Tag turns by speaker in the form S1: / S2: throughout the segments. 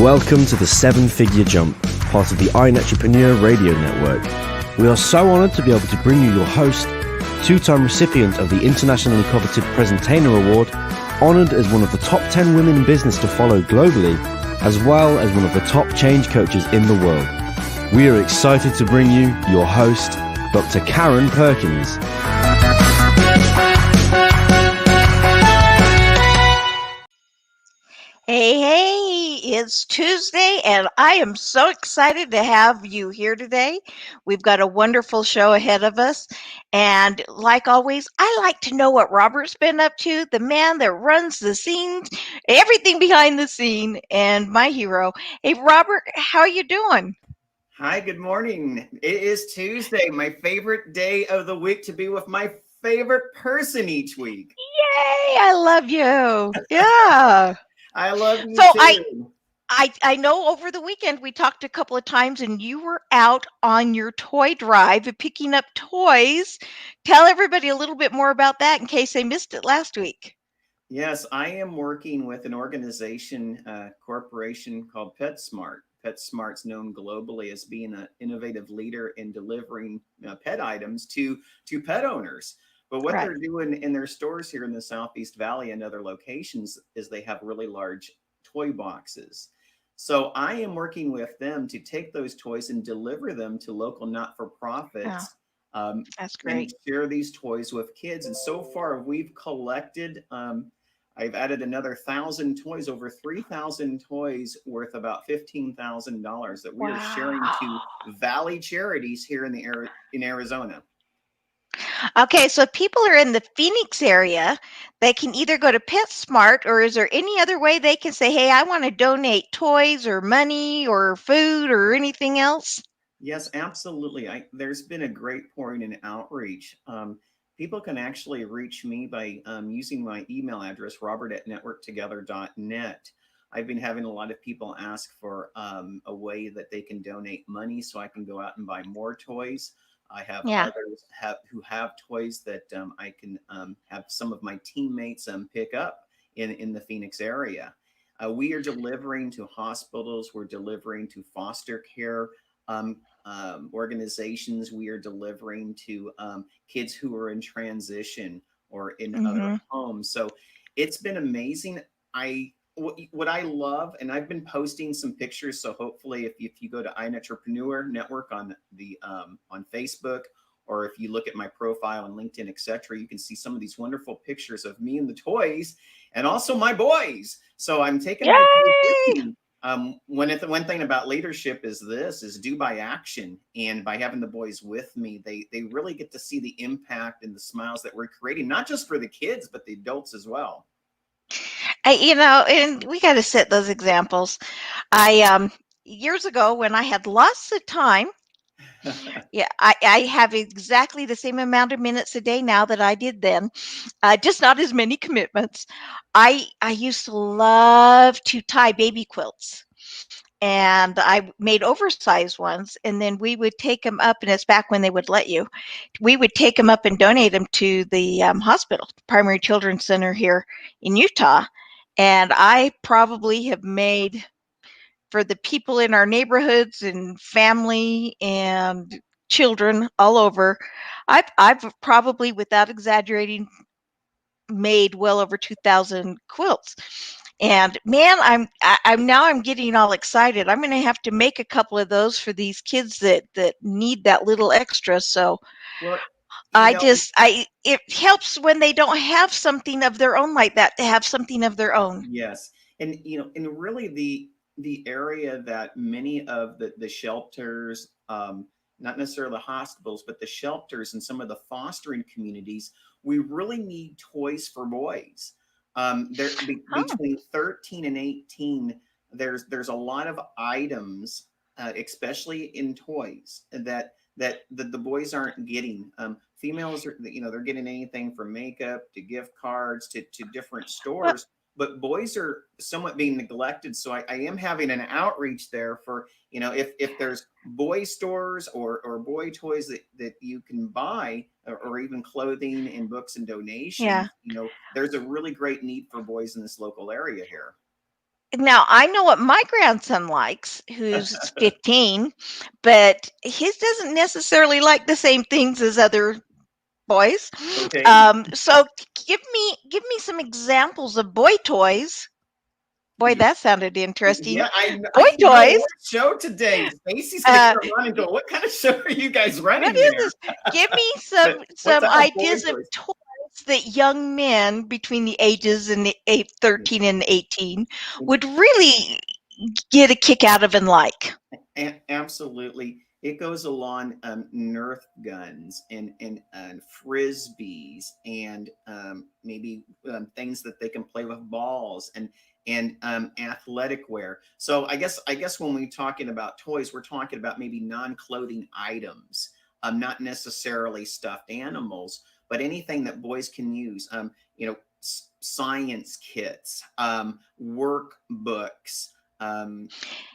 S1: Welcome to the Seven Figure Jump, part of the iEntrepreneur Radio Network. We are so honored to be able to bring you your host, two-time recipient of the internationally coveted Presentainer Award, honored as one of the top 10 women in business to follow globally, as well as one of the top change coaches in the world. We are excited to bring you your host, Dr. Karen Perkins.
S2: Hey, it's Tuesday, and I am so excited to have you here today. We've got a wonderful show ahead of us. And like always, I like to know what Robert's been up to, the man that runs the scenes, everything behind the scene, and my hero. Hey, Robert, how are you doing?
S3: Hi, good morning. It is Tuesday, my favorite day of the week to be with my favorite person each week.
S2: Yay, I love you. Yeah.
S3: I love you
S2: So
S3: too.
S2: I know over the weekend we talked a couple of times and you were out on your toy drive picking up toys. Tell everybody a little bit more about that in case they missed it last week.
S3: Yes, I am working with an organization, corporation called PetSmart. PetSmart's known globally as being an innovative leader in delivering pet items to pet owners. But what
S2: Right.
S3: they're doing in their stores here in the Southeast Valley and other locations is they have really large toy boxes. So I am working with them to take those toys and deliver them to local
S2: Oh,
S3: not-for-profits,
S2: that's
S3: and
S2: great.
S3: share these toys with kids. And so far, we've collected. I've added another 1,000 toys, over 3,000 toys worth about $15,000 that we are sharing
S2: Wow.
S3: to Valley Charities here in Arizona.
S2: Okay, so if people are in the Phoenix area, they can either go to PetSmart, or is there any other way they can say, hey, I want to donate toys or money or food or anything else?
S3: Yes, absolutely. There's been a great pouring in outreach. People can actually reach me by using my email address, robert@networktogether.net. I've been having a lot of people ask for a way that they can donate money so I can go out and buy more toys. I have
S2: Yeah.
S3: others who have toys that I can have some of my teammates pick up in the Phoenix area. We are delivering to hospitals, we're delivering to foster care um, organizations, we are delivering to kids who are in transition or in other
S2: Mm-hmm.
S3: homes. So it's been amazing. What I love, and I've been posting some pictures. So hopefully, if you go to iEntrepreneur Network on Facebook, or if you look at my profile on LinkedIn, etc., you can see some of these wonderful pictures of me and the toys, and also my boys. So I'm taking my boys with
S2: Yay!
S3: me. One thing about leadership is do by action, and by having the boys with me, they really get to see the impact and the smiles that we're creating, not just for the kids but the adults as well.
S2: And we got to set those examples. I Years ago when I had lots of time, yeah, I have exactly the same amount of minutes a day now that I did then, just not as many commitments. I used to love to tie baby quilts, and I made oversized ones, and then we would take them up, and it's back when they would let you. We would take them up and donate them to the hospital, Primary Children's Center here in Utah, and I probably have made for the people in our neighborhoods and family and children all over. I've probably, without exaggerating, made well over 2,000 quilts. And man, I'm getting all excited. I'm going to have to make a couple of those for these kids that need that little extra. So
S3: Well, you know,
S2: I it helps when they don't have something of their own like that to have something of their own.
S3: yes, and and really the area that many of the shelters, not necessarily the hospitals, but the shelters and some of the fostering communities, we really need toys for boys.
S2: Oh,
S3: Between 13 and 18, there's a lot of items, especially in toys, that the boys aren't getting. Females are, they're getting anything from makeup to gift cards to different
S2: well,
S3: stores, but boys are somewhat being neglected. So I am having an outreach there for, if there's boy stores or boy toys that you can buy, or even clothing and books and
S2: yeah.
S3: donations, there's a really great need for boys in this local area here.
S2: Now I know what my grandson likes, who's 15, but his doesn't necessarily like the same things as other boys.
S3: Okay.
S2: So give me some examples of boy toys. Boy,
S3: Yeah,
S2: that sounded interesting.
S3: yeah,
S2: Boy
S3: I know
S2: toys.
S3: what show today. Stacy's gonna
S2: Uh,
S3: come on and go, "What kind of show are you guys
S2: what
S3: running
S2: is
S3: there?"
S2: this? Give me
S3: But what
S2: some
S3: type of boy
S2: ideas of
S3: toys?
S2: toys that young men between the ages and the 13 and 18 would really get a kick out of and like.
S3: Absolutely. It goes along Nerf guns and frisbees and maybe things that they can play with balls and athletic wear. So I guess when we're talking about toys, we're talking about maybe non-clothing items, not necessarily stuffed animals, but anything that boys can use. Science kits, workbooks. Um,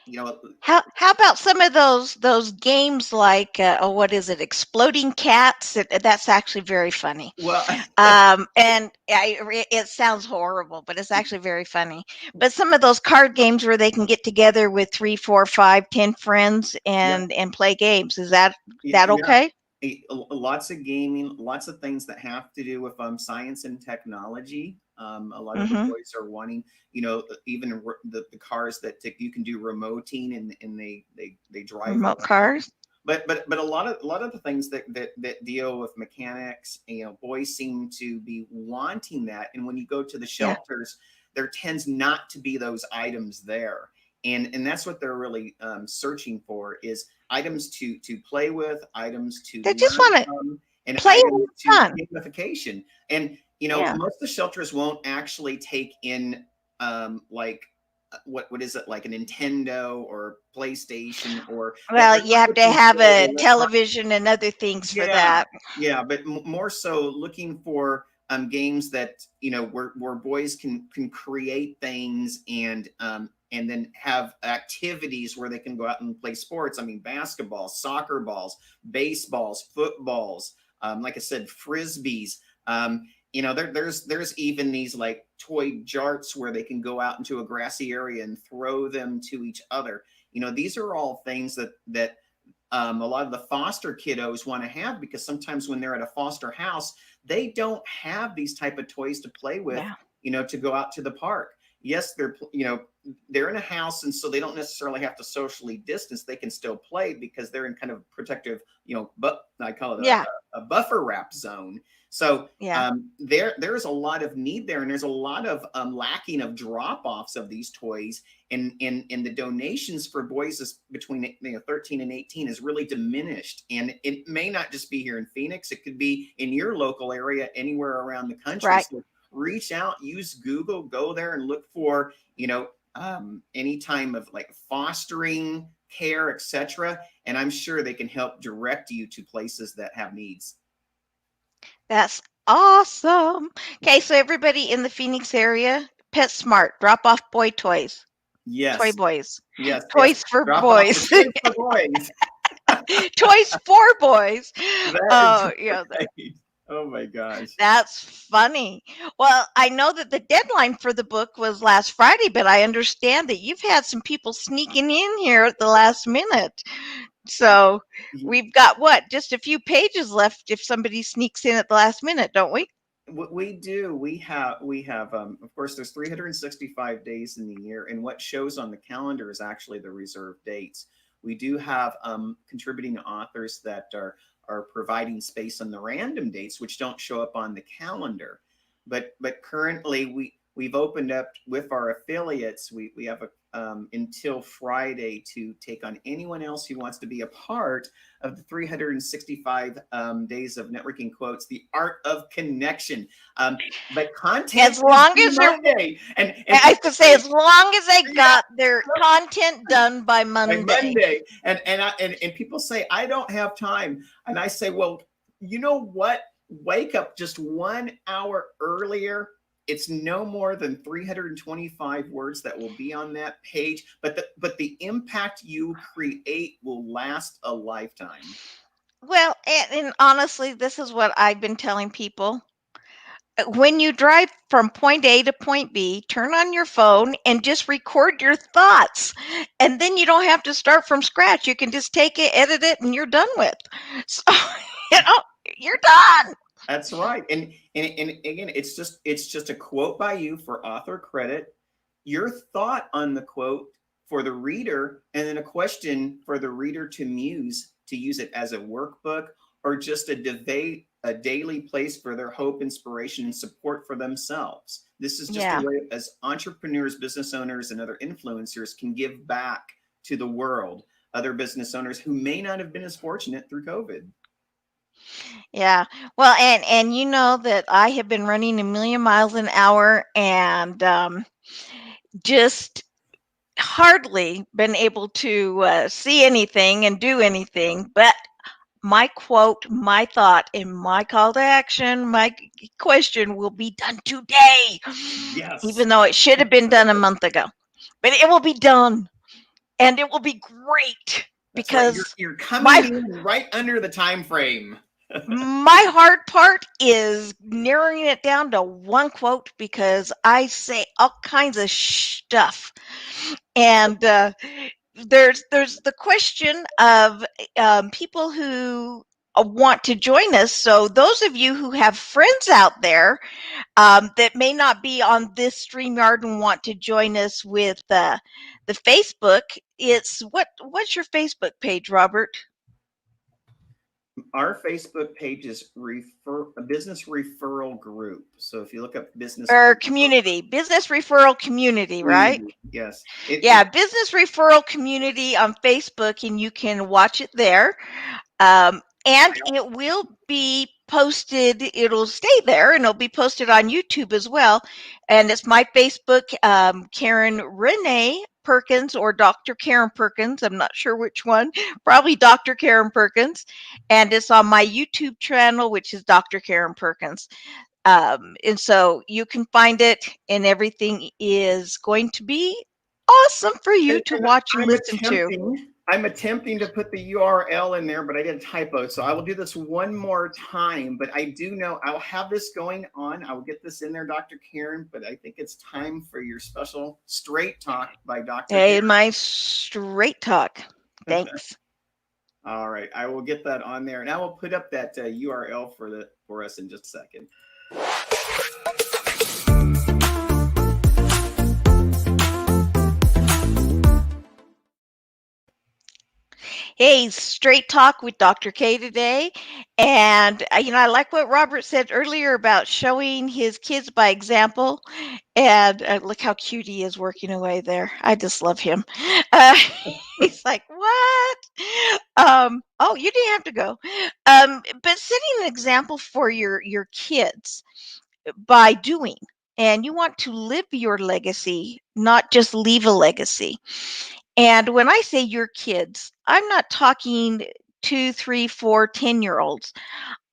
S3: you know,
S2: How about some of those games like oh, what is it? Exploding cats. That's actually very funny.
S3: well,
S2: And it sounds horrible, but it's actually very funny. But some of those card games where they can get together with 3, 4, 5, 10 friends
S3: yeah,
S2: and play games. Is that
S3: yeah.
S2: okay?
S3: Lots of gaming, lots of things that have to do with science and technology. A lot of the
S2: Mm-hmm.
S3: boys are wanting, even the cars that you can do remoting and they drive
S2: Remote
S3: around.
S2: cars.
S3: But a lot of the things that deal with mechanics, boys seem to be wanting that. And when you go to the
S2: Yeah.
S3: shelters, there tends not to be those items there, and that's what they're really searching for is items to play with, items to
S2: They just
S3: learn
S2: want to
S3: from, and
S2: play and
S3: items to
S2: have fun.
S3: gamification. And
S2: Yeah.
S3: most of the shelters won't actually take in like what is it, like a Nintendo or PlayStation, or
S2: Well,
S3: they're
S2: you
S3: not
S2: have to
S3: looking
S2: have
S3: for
S2: a
S3: electronic.
S2: television and other things for
S3: Yeah,
S2: that.
S3: yeah, but more so looking for games that where boys can create things and then have activities where they can go out and play sports. I mean, basketball, soccer balls, baseballs, footballs. Like I said, frisbees. There's even these like toy jarts where they can go out into a grassy area and throw them to each other. These are all things that a lot of the foster kiddos want to have, because sometimes when they're at a foster house, they don't have these type of toys to play with,
S2: Yeah.
S3: to go out to the park. Yes, they're in a house, and so they don't necessarily have to socially distance. They can still play because they're in kind of protective, but I call it
S2: Yeah.
S3: a buffer wrap zone. So
S2: Yeah.
S3: there's a lot of need there, and there's a lot of lacking of drop offs of these toys, and the donations for boys between 13 and 18 is really diminished. And it may not just be here in Phoenix, it could be in your local area, anywhere around the country.
S2: Right.
S3: So reach out, use Google, go there and look for any time of like fostering care, etc., and I'm sure they can help direct you to places that have needs.
S2: That's awesome. Okay, so everybody in the Phoenix area, PetSmart, drop off boy toys. Toy
S3: Yes,
S2: boys.
S3: yes, yes.
S2: Toys for
S3: Drop off the
S2: boys.
S3: toys for boys.
S2: Toys for boys.
S3: That is
S2: Oh,
S3: right. Oh my gosh.
S2: that's funny. Well, I know that the deadline for the book was last Friday, but I understand that you've had some people sneaking in here at the last minute. So we've got what? Just a few pages left if somebody sneaks in at the last minute, don't we?
S3: What we do, we have of course there's 365 days in the year, and what shows on the calendar is actually the reserved dates. We do have contributing authors that are providing space on the random dates, which don't show up on the calendar. But currently we've opened up with our affiliates. We have until Friday to take on anyone else who wants to be a part of the 365 days of networking quotes, the art of connection. But content
S2: As
S3: is
S2: long
S3: due
S2: as they're,
S3: Monday, and
S2: I have
S3: people
S2: to say,
S3: say,
S2: as long as they
S3: yeah,
S2: got their content done by
S3: by
S2: Monday.
S3: Monday, and people say I don't have time, and I say, well, you know what? Wake up just 1 hour earlier. It's no more than 325 words that will be on that page, but the impact you create will last a lifetime.
S2: Well, and honestly, this is what I've been telling people. when you drive from point A to point B, turn on your phone and just record your thoughts. And then you don't have to start from scratch. You can just take it, edit it, and you're done with. So, you know, you're done.
S3: That's right. And again, it's just a quote by you for author credit, your thought on the quote for the reader, and then a question for the reader to muse, to use it as a workbook or just a debate, a daily place for their hope, inspiration, and support for themselves. This is just a
S2: Yeah.
S3: way as entrepreneurs, business owners, and other influencers can give back to the world, other business owners who may not have been as fortunate through COVID.
S2: Yeah. Well, and you know that I have been running a million miles an hour and just hardly been able to see anything and do anything. But my quote, my thought, and my call to action, my question will be done today,
S3: Yes.
S2: even though it should have been done a month ago. But it will be done, and it will be great
S3: That's right.
S2: because
S3: You're coming
S2: my
S3: in right under the time frame.
S2: my hard part is narrowing it down to one quote because I say all kinds of stuff, and there's the question of people who want to join us. So those of you who have friends out there that may not be on this StreamYard and want to join us with the Facebook, it's what's your Facebook page, Robert?
S3: Our Facebook page is a business referral group. So if you look up business
S2: Or community, business referral community, right?
S3: community, yes,
S2: Yeah, business referral community on Facebook, and you can watch it there. And it will be posted, it'll stay there and it'll be posted on YouTube as well. And it's my Facebook, Karen Renee Perkins or Dr. Karen Perkins. I'm not sure which one, probably Dr. Karen Perkins. And it's on my YouTube channel, which is Dr. Karen Perkins. And so you can find it, and everything is going to be awesome for you to
S3: and
S2: watch and
S3: I'm
S2: listen to.
S3: attempting to put the URL in there, but I did a typo. So I will do this one more time. But I do know I'll have this going on. I will get this in there, Dr. Karen. But I think it's time for your special straight talk by Dr.
S2: Hey,
S3: Karen.
S2: my straight talk. Thanks.
S3: All right, I will get that on there, and I will put up that URL for us in just a second.
S2: Hey, straight talk with Dr. K today. And, I like what Robert said earlier about showing his kids by example. And look how cute he is working away there. I just love him. Uh, he's like, what? Oh, you didn't have to go. But setting an example for your kids by doing. And you want to live your legacy, not just leave a legacy. And when I say your kids, I'm not talking 2, 3, 4, 10-year-olds.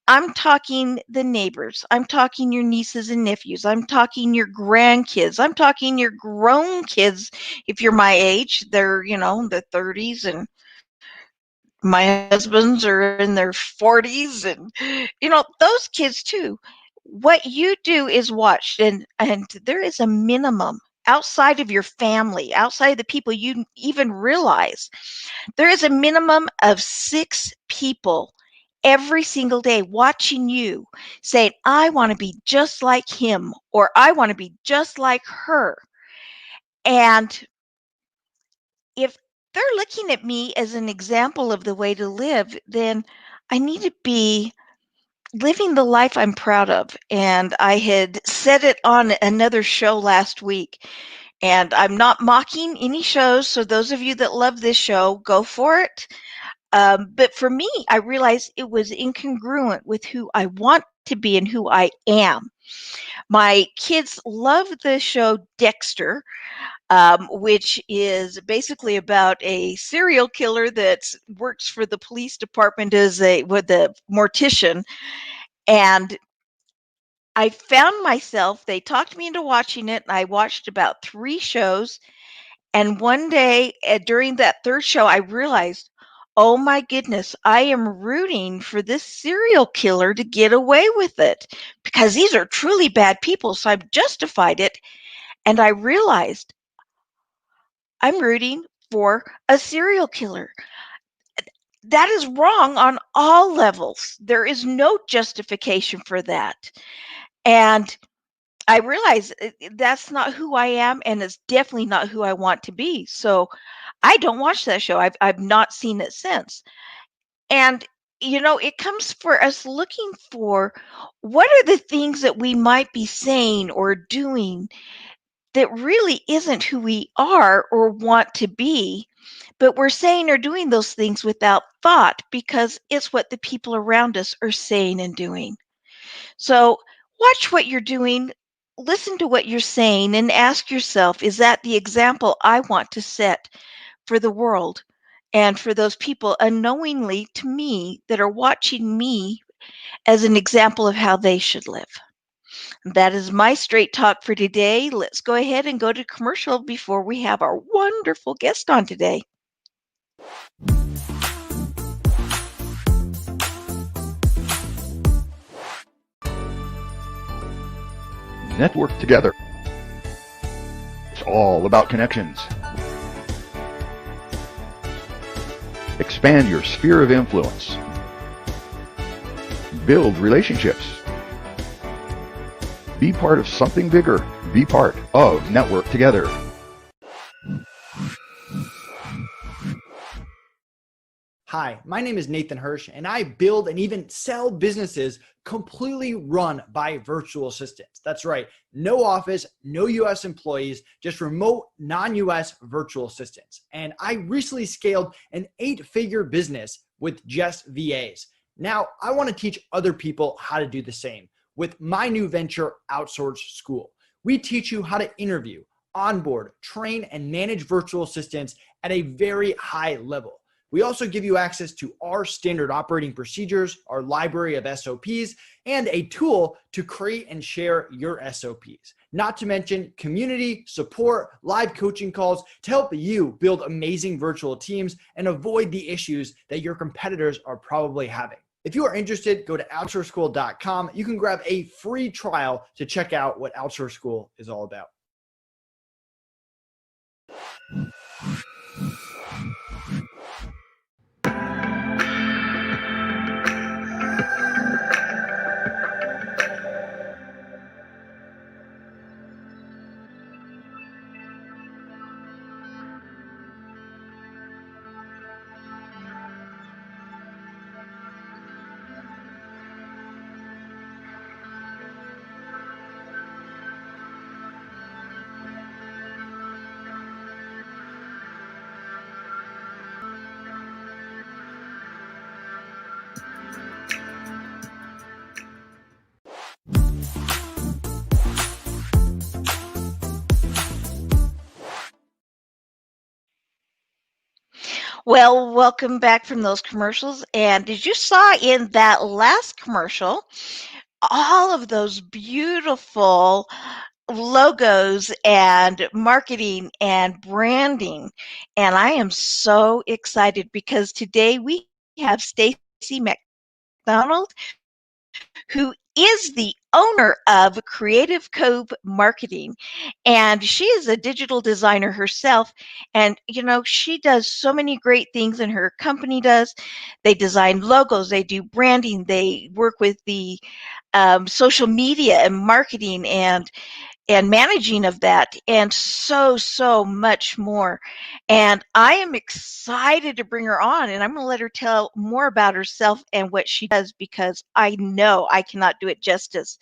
S2: I'm talking the neighbors. I'm talking your nieces and nephews. I'm talking your grandkids. I'm talking your grown kids. If you're my age, they're, the 30s, and my husband's are in their 40s, and those kids too. What you do is watch, and there is a minimum outside of your family, outside of the people you even realize. There is a minimum of 6 people every single day watching you saying, I want to be just like him, or I want to be just like her. And if they're looking at me as an example of the way to live, then I need to be living the life I'm proud of. And I had said it on another show last week. And I'm not mocking any shows. So those of you that love this show, go for it. But for me, I realized it was incongruent with who I want to be and who I am. My kids love the show Dexter, which is basically about a serial killer that works for the police department as with a mortician. And I found myself, they talked me into watching it, and I watched about 3 shows. And one day during that 3rd show, I realized, oh my goodness, I am rooting for this serial killer to get away with it because these are truly bad people. So I've justified it. And I realized I'm rooting for a serial killer. That is wrong on all levels. There is no justification for that. And I realize that's not who I am, and it's definitely not who I want to be. So I don't watch that show. I've not seen it since. And it comes for us looking for what are the things that we might be saying or doing that really isn't who we are or want to be, but we're saying or doing those things without thought because it's what the people around us are saying and doing. So watch what you're doing, listen to what you're saying, and ask yourself, is that the example I want to set for the world and for those people unknowingly to me that are watching me as an example of how they should live? That is my straight talk for today. Let's go ahead and go to commercial before we have our wonderful guest on today.
S4: Network together. It's all about connections. Expand your sphere of influence. Build relationships. Be part of something bigger. Be part of Network Together.
S5: Hi, my name is Nathan Hirsch, and I build and even sell businesses completely run by virtual assistants. That's right. No office, no US employees, just remote non-US virtual assistants. And I recently scaled an 8-figure business with just VAs. Now, I want to teach other people how to do the same with my new venture, Outsource School. We teach you how to interview, onboard, train, and manage virtual assistants at a very high level. We also give you access to our standard operating procedures, our library of SOPs, and a tool to create and share your SOPs. Not to mention community support, live coaching calls to help you build amazing virtual teams and avoid the issues that your competitors are probably having. If you are interested, go to outsourceschool.com. You can grab a free trial to check out what Outsource School is all about.
S2: Well, welcome back from those commercials. And as you saw in that last commercial, all of those beautiful logos and marketing and branding. And I am so excited because today we have Stacy McDonald, who is the owner of Creative Cove Marketing. And she is a digital designer herself. And, she does so many great things, and her company does. They design logos, they do branding, they work with the social media and marketing and managing of that, and so much more. And I am excited to bring her on, and I'm going to let her tell more about herself and what she does because I know I cannot do it justice.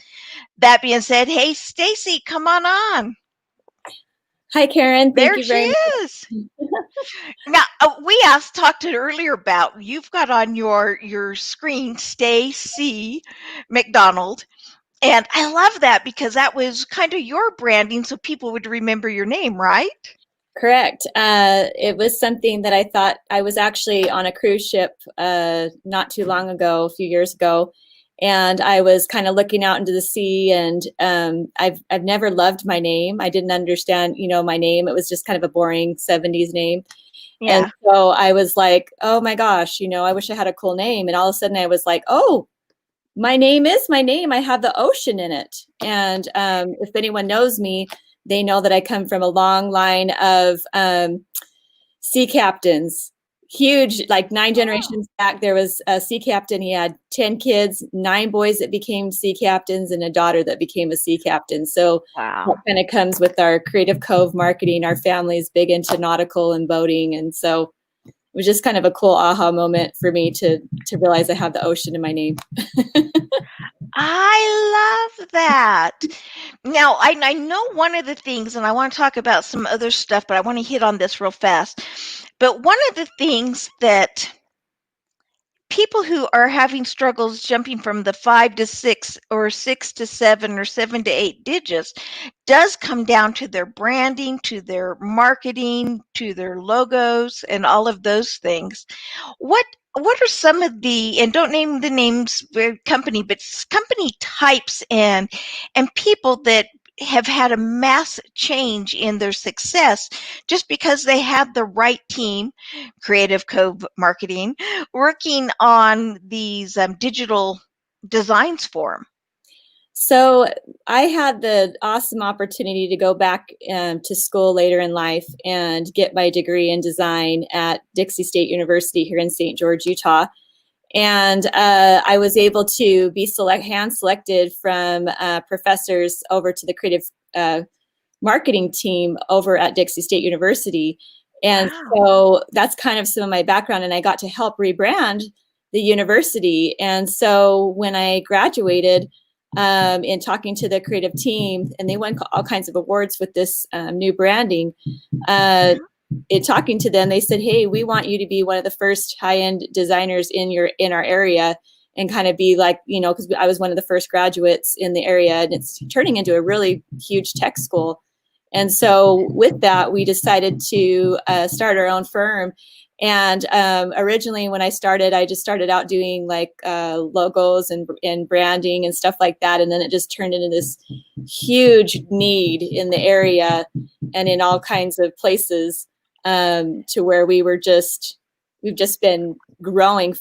S2: That being said, hey Stacy, come on.
S6: Hi Karen, thank
S2: There
S6: you
S2: she
S6: very much.
S2: is. Now we talked earlier about, you've got on your screen Stacy McDonald. And I love that because that was kind of your branding so people would remember your name, right?
S6: Correct. It was something that I thought. I was actually on a cruise ship not too long ago, a few years ago, and I was kind of looking out into the sea, and I've never loved my name. I didn't understand, my name. It was just kind of a boring 70s name. And
S2: Yeah.
S6: so I was like, oh my gosh, I wish I had a cool name. And all of a sudden I was like, oh, my name is my name. I have the ocean in it. And if anyone knows me, they know that I come from a long line of sea captains. Huge, like 9 generations back, there was a sea captain. He had 10 kids, 9 boys that became sea captains, and a daughter that became a sea captain. So that
S2: Wow.
S6: kind of comes with our Creative Cove marketing. Our family's big into nautical and boating. And so it was just kind of a cool aha moment for me to realize I have the ocean in my name.
S2: I love that. Now, I know one of the things, and I want to talk about some other stuff, but I want to hit on this real fast. But one of the things that people who are having struggles jumping from the 5 to 6 or 6 to 7 or 7 to 8 digits does come down to their branding, to their marketing, to their logos, and all of those things. What are some of the, and don't name the names company, but company types and people that have had a mass change in their success just because they had the right team, Creative Cove Marketing, working on these digital designs for them?
S6: So I had the awesome opportunity to go back to school later in life and get my degree in design at Dixie State University here in St. George, Utah. And I was able to be hand selected from professors over to the creative marketing team over at Dixie State University. And
S2: Wow.
S6: so that's kind of some of my background, and I got to help rebrand the university. And so when I graduated, in talking to the creative team, and they won all kinds of awards with this new branding, in talking to them, they said, hey, we want you to be one of the first high-end designers in our area, and kind of be like, because I was one of the first graduates in the area, and it's turning into a really huge tech school. And so with that, we decided to start our own firm. And originally when I started, I just started out doing like logos and branding and stuff like that. And then it just turned into this huge need in the area and in all kinds of places, to where we've just been growing,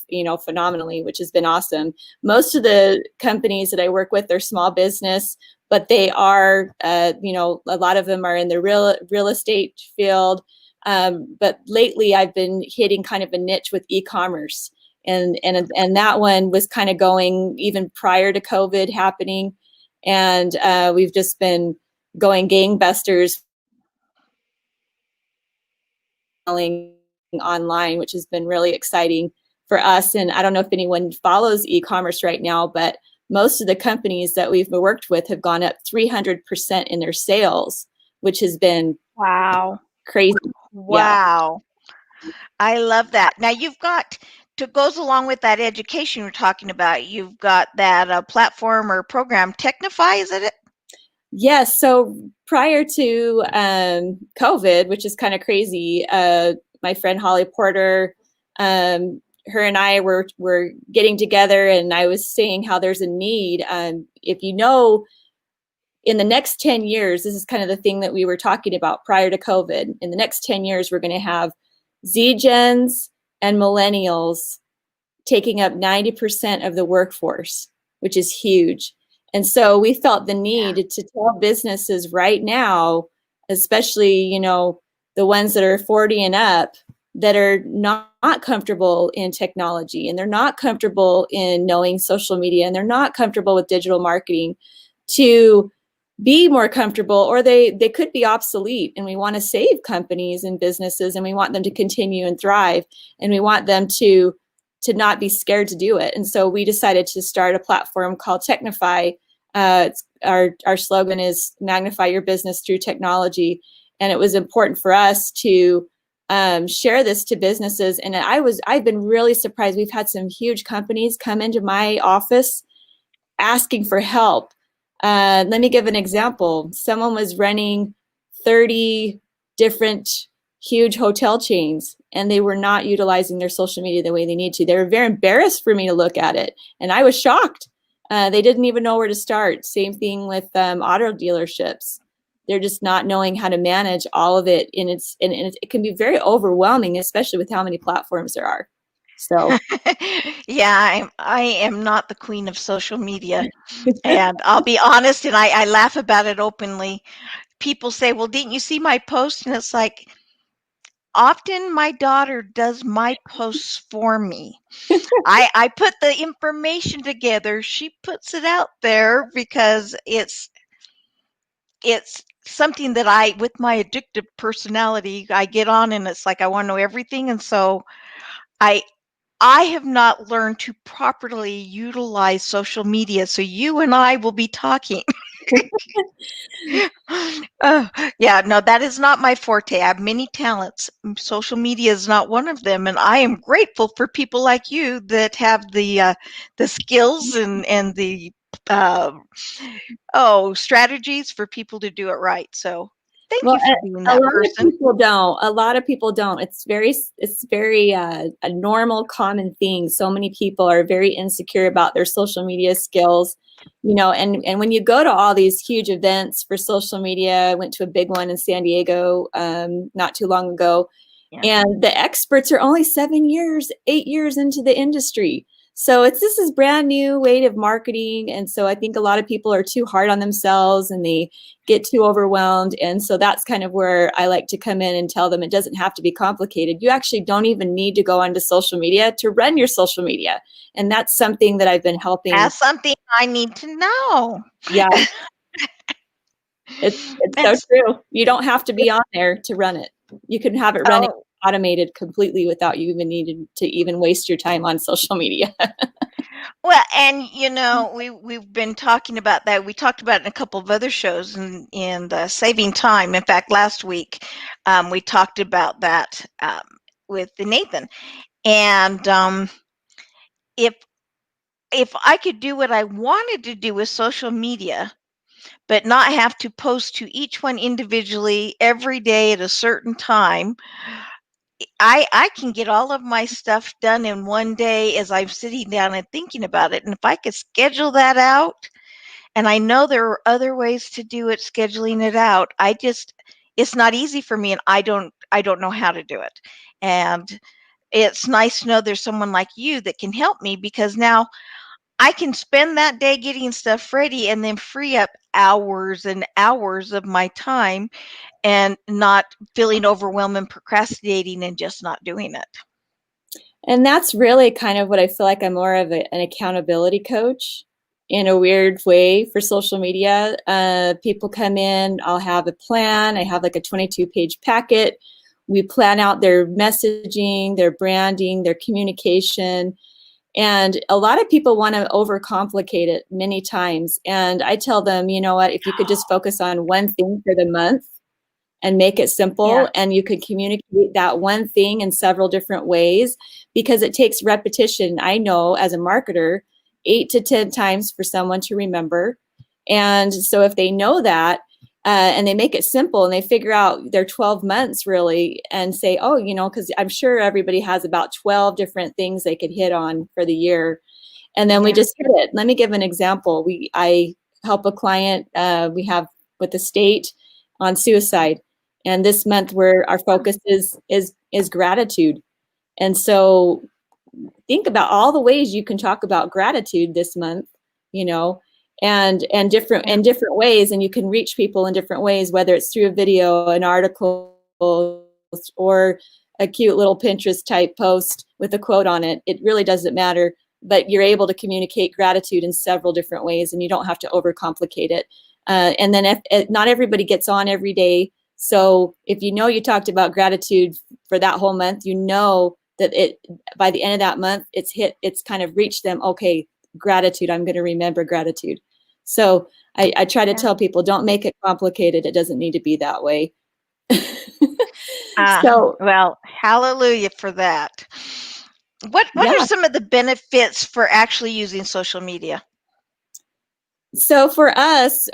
S6: phenomenally, which has been awesome. Most of the companies that I work with are small business, but they are, a lot of them are in the real estate field. But lately I've been hitting kind of a niche with e-commerce, and that one was kind of going even prior to COVID happening. And we've just been going gangbusters selling online, which has been really exciting for us. And I don't know if anyone follows e-commerce right now, but most of the companies that we've worked with have gone up 300% in their sales, which has been
S2: Wow.
S6: crazy.
S2: Wow. I love that. Now you've got to goes along with that education you're talking about. You've got that platform or program, Technify, is it?
S6: Yes. So prior to COVID, which is kind of crazy, my friend Holly Porter, her and I were getting together, and I was saying how there's a need. If in the next 10 years, this is kind of the thing that we were talking about prior to COVID. In the next 10 years, we're going to have Z-Gens and millennials taking up 90% of the workforce, which is huge. And so we felt the need to tell businesses right now, especially, the ones that are 40 and up, that are not comfortable in technology, and they're not comfortable in knowing social media, and they're not comfortable with digital marketing, to be more comfortable, or they could be obsolete. And we want to save companies and businesses, and we want them to continue and thrive, and we want them to not be scared to do it. And so we decided to start a platform called Technify. Our slogan is magnify your business through technology. And it was important for us to share this to businesses. And I've been really surprised. We've had some huge companies come into my office asking for help. Let me give an example. Someone was running 30 different huge hotel chains, and they were not utilizing their social media the way they need to. They were very embarrassed for me to look at it, and I was shocked. They didn't even know where to start. Same thing with auto dealerships. They're just not knowing how to manage all of it, and it can be very overwhelming, especially with how many platforms there are. So
S2: Yeah, I am not the queen of social media. And I'll be honest, and I laugh about it openly. People say, well, didn't you see my post? And it's like, often my daughter does my posts for me. I put the information together. She puts it out there because it's something that with my addictive personality, I get on and it's like I want to know everything. And so I I have not learned to properly utilize social media. So you and I will be talking. Oh, yeah, no, that is not my forte. I have many talents. Social media is not one of them, and I am grateful for people like you that have the skills and the uh, strategies for people to do it right. So thank
S6: well,
S2: you for being
S6: a
S2: that
S6: lot of
S2: person.
S6: people don't. A lot of people don't. It's very a normal, common thing. So many people are very insecure about their social media skills, and when you go to all these huge events for social media, I went to a big one in San Diego not too long ago,
S2: Yeah.
S6: and the experts are only 7 years, 8 years into the industry. So this is brand new way of marketing. And so I think a lot of people are too hard on themselves and they get too overwhelmed. And so that's kind of where I like to come in and tell them it doesn't have to be complicated. You actually don't even need to go onto social media to run your social media. And that's something that I've been helping.
S2: That's something I need to know.
S6: Yeah. It's so true. You don't have to be on there to run it. You can have it running automated completely without you even needing to even waste your time on social media.
S2: Well, and we've been talking about that. We talked about it in a couple of other shows in saving time. In fact, last week we talked about that with Nathan. And if I could do what I wanted to do with social media, but not have to post to each one individually every day at a certain time, I can get all of my stuff done in one day as I'm sitting down and thinking about it. And if I could schedule that out, and I know there are other ways to do it, scheduling it out, it's not easy for me, and I don't know how to do it. And it's nice to know there's someone like you that can help me, because now I can spend that day getting stuff ready and then free up hours and hours of my time and not feeling overwhelmed and procrastinating and just not doing it.
S6: And that's really kind of what I feel like. I'm more of an accountability coach in a weird way for social media. People come in, I'll have a plan. I have like a 22-page packet. We plan out their messaging, their branding, their communication. And a lot of people want to overcomplicate it many times. And I tell them, you know what, if you could just focus on one thing for the month and make it simple, and you could communicate that one thing in several different ways, because it takes repetition. I know as a marketer, 8 to 10 times for someone to remember. And so if they know that, and they make it simple and they figure out their 12 months really and say, oh, because I'm sure everybody has about 12 different things they could hit on for the year. And then we just hit it. Let me give an example. I help a client we have with the state on suicide. And this month where our focus is gratitude. And so think about all the ways you can talk about gratitude this month, and different ways, and you can reach people in different ways, whether it's through a video, an article, or a cute little Pinterest type post with a quote on it. It really doesn't matter, but you're able to communicate gratitude in several different ways, and you don't have to overcomplicate it. And then if not everybody gets on every day. So if you talked about gratitude for that whole month, that it by the end of that month, it's kind of reached them. Okay, gratitude. I'm going to remember gratitude. So I try to tell people, don't make it complicated. It doesn't need to be that way.
S2: Well, hallelujah for that. What are some of the benefits for actually using social media?
S6: So for us,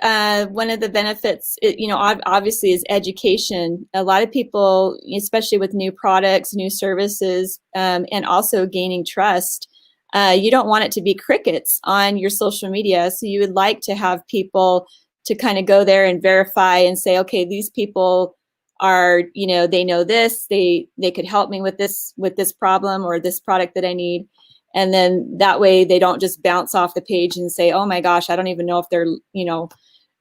S6: one of the benefits, obviously is education. A lot of people, especially with new products, new services, and also gaining trust, you don't want it to be crickets on your social media. So you would like to have people to kind of go there and verify and say, okay, these people are, they know this, they could help me with this problem or this product that I need. And then that way they don't just bounce off the page and say, oh my gosh, I don't even know if they're,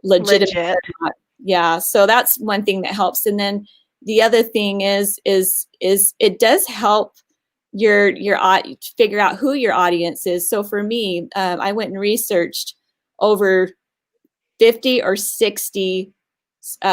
S6: legitimate or not. Yeah. So that's one thing that helps. And then the other thing is it does help your figure out who your audience is. So for me, I went and researched over 50 or 60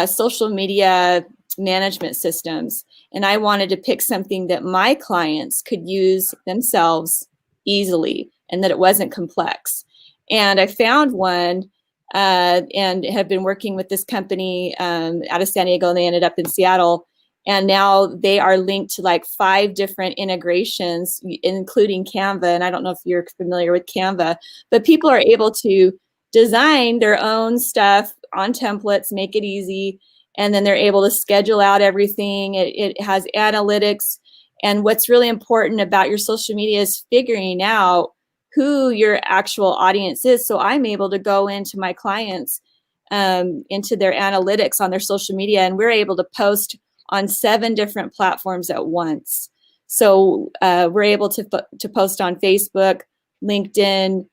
S6: social media management systems. And I wanted to pick something that my clients could use themselves easily and that it wasn't complex. And I found one and have been working with this company out of San Diego, and they ended up in Seattle. And now they are linked to like 5 different integrations, including Canva. And I don't know if you're familiar with Canva, but people are able to design their own stuff on templates, make it easy. And then they're able to schedule out everything. It has analytics. And what's really important about your social media is figuring out who your actual audience is. So I'm able to go into my clients, into their analytics on their social media, and we're able to post on 7 different platforms at once. So we're able to post on Facebook, LinkedIn,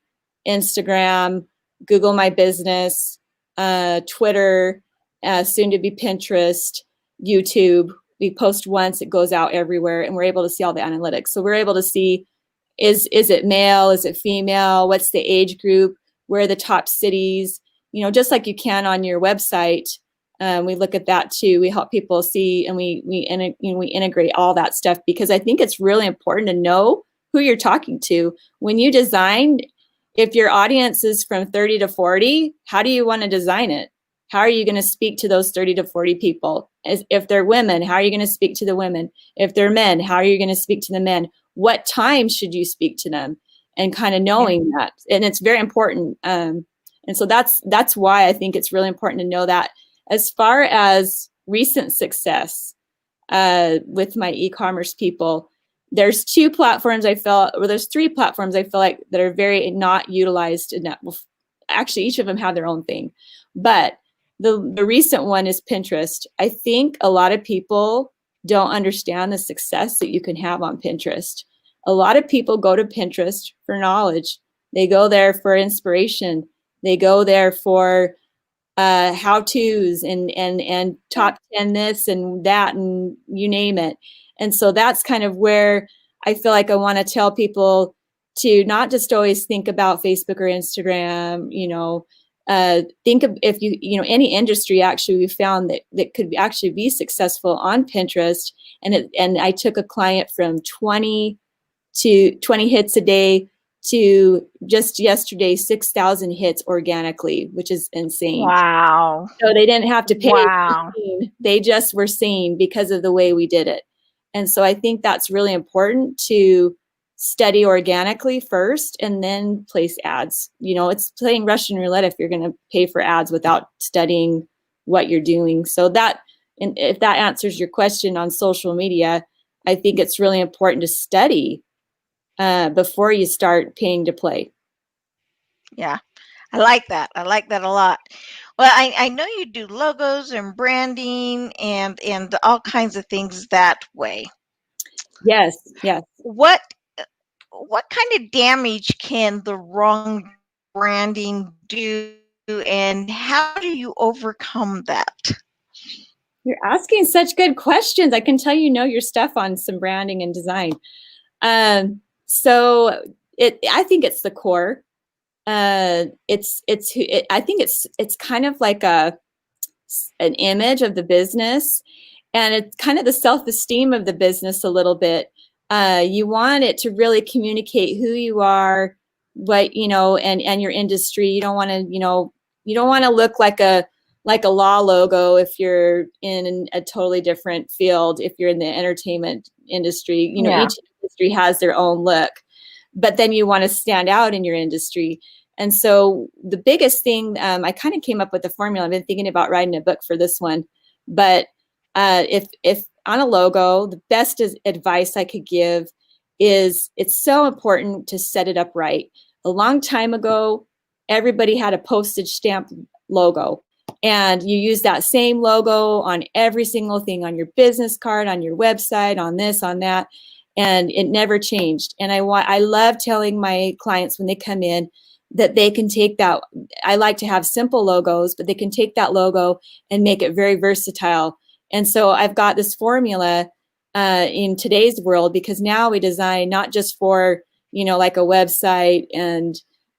S6: Instagram, Google My Business, Twitter, soon to be Pinterest, YouTube. We post once, it goes out everywhere, and we're able to see all the analytics. So we're able to see, is it male, is it female, what's the age group, where are the top cities, just like you can on your website. We look at that too. We help people see, and we integrate all that stuff, because I think it's really important to know who you're talking to. When you design, if your audience is from 30 to 40, how do you want to design it? How are you going to speak to those 30 to 40 people? If they're women, how are you going to speak to the women? If they're men, how are you going to speak to the men? What time should you speak to them? And kind of knowing that. And it's very important. And so that's why I think it's really important to know that. As far as recent success with my e-commerce people, there's 2 platforms there's 3 platforms I feel like that are very not utilized enough. Well, actually, each of them have their own thing. But the recent one is Pinterest. I think a lot of people don't understand the success that you can have on Pinterest. A lot of people go to Pinterest for knowledge. They go there for inspiration. They go there for how-tos and top 10 this and that and you name it. And so that's kind of where I feel like I want to tell people to not just always think about Facebook or Instagram, think of, if any industry, actually we found that could actually be successful on Pinterest. And I took a client from 20 hits a day to just yesterday 6,000 hits organically, which is insane.
S2: Wow.
S6: So they didn't have to pay.
S2: Wow.
S6: They just were seen because of the way we did it. And so I think that's really important, to study organically first and then place ads. It's playing Russian roulette if you're going to pay for ads without studying what you're doing. So that, and if that answers your question on social media, I think it's really important to study before you start paying to play.
S2: Yeah, I like that. I like that a lot. Well, I know you do logos and branding and all kinds of things that way.
S6: Yes.
S2: What kind of damage can the wrong branding do, and how do you overcome that?
S6: You're asking such good questions. I can tell you know your stuff on some branding and design. So I think it's the core. I think it's kind of like an image of the business, and it's kind of the self-esteem of the business a little bit. You want it to really communicate who you are, what, and your industry. You don't want to look like a law logo if you're in a totally different field. If you're in the entertainment industry, each industry has their own look, but then you want to stand out in your industry. And so the biggest thing, I kind of came up with a formula. I've been thinking about writing a book for this one, but if on a logo, the best advice I could give is it's so important to set it up right. A long time ago, everybody had a postage stamp logo. And you use that same logo on every single thing, on your business card, on your website, on this, on that. And it never changed. And I love telling my clients when they come in that they can take that. I like to have simple logos, but they can take that logo and make it very versatile. And so I've got this formula in today's world, because now we design not just for, like a website and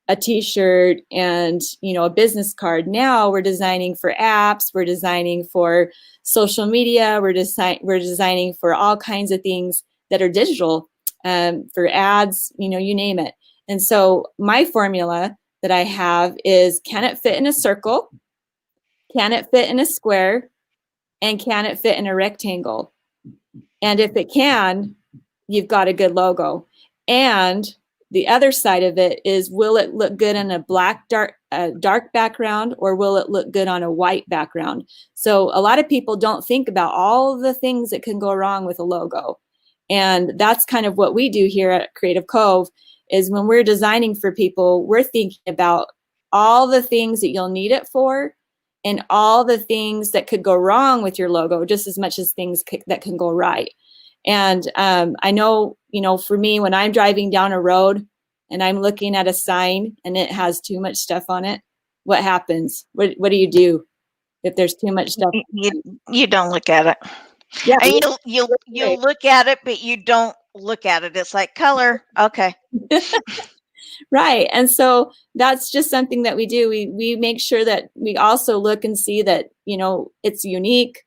S6: a t-shirt and, a business card. Now we're designing for apps, we're designing for social media, we're designing for all kinds of things that are digital, for ads, you name it. And so my formula that I have is, can it fit in a circle? Can it fit in a square? And can it fit in a rectangle? And if it can, you've got a good logo. And the other side of it is, will it look good in a dark background, or will it look good on a white background? So a lot of people don't think about all the things that can go wrong with a logo. And that's kind of what we do here at Creative Cove, is when we're designing for people, we're thinking about all the things that you'll need it for, and all the things that could go wrong with your logo, just as much as things that can go right. And I know, for me, when I'm driving down a road and I'm looking at a sign and it has too much stuff on it, what happens? What do you do if there's too much stuff?
S2: You don't look at it.
S6: Yeah,
S2: And you'll look at it, but you don't look at it. It's like color. Okay.
S6: Right. And so that's just something that we do. We make sure that we also look and see that, it's unique.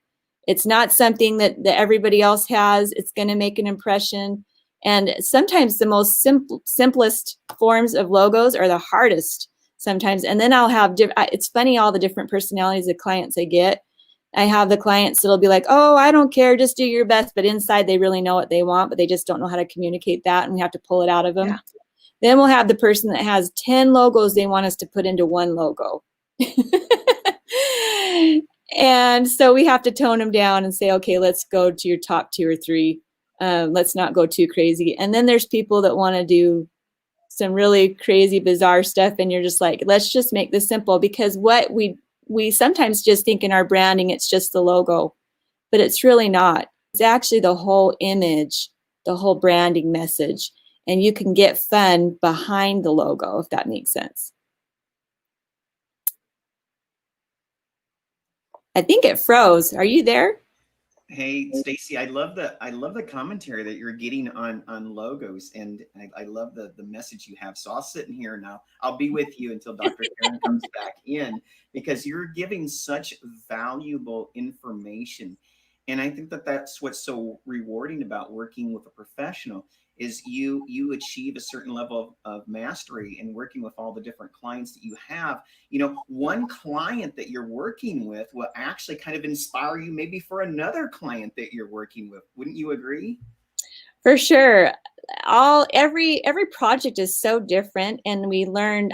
S6: It's not something that everybody else has. It's going to make an impression. And sometimes the most simplest forms of logos are the hardest sometimes. And then I'll have, it's funny, all the different personalities of clients I get. I have the clients that'll be like, oh, I don't care, just do your best. But inside they really know what they want, but they just don't know how to communicate that. And we have to pull it out of them. Yeah. Then we'll have the person that has 10 logos they want us to put into one logo. And so we have to tone them down and say, okay, let's go to your top 2 or 3. Let's not go too crazy. And then there's people that want to do some really crazy, bizarre stuff. And you're just like, let's just make this simple, because what we sometimes just think in our branding, it's just the logo, but it's really not. It's actually the whole image, the whole branding message. And you can get fun behind the logo, if that makes sense. I think it froze. Are you there?
S3: Hey, Stacy, I love the commentary that you're getting on logos, and I love the message you have. So I'll sit in here now. I'll be with you until Dr. Karen comes back in, because you're giving such valuable information. And I think that that's what's so rewarding about working with a professional, is you achieve a certain level of mastery in working with all the different clients that you have. One client that you're working with will actually kind of inspire you maybe for another client that you're working with. Wouldn't you agree?
S6: For sure. Every project is so different, and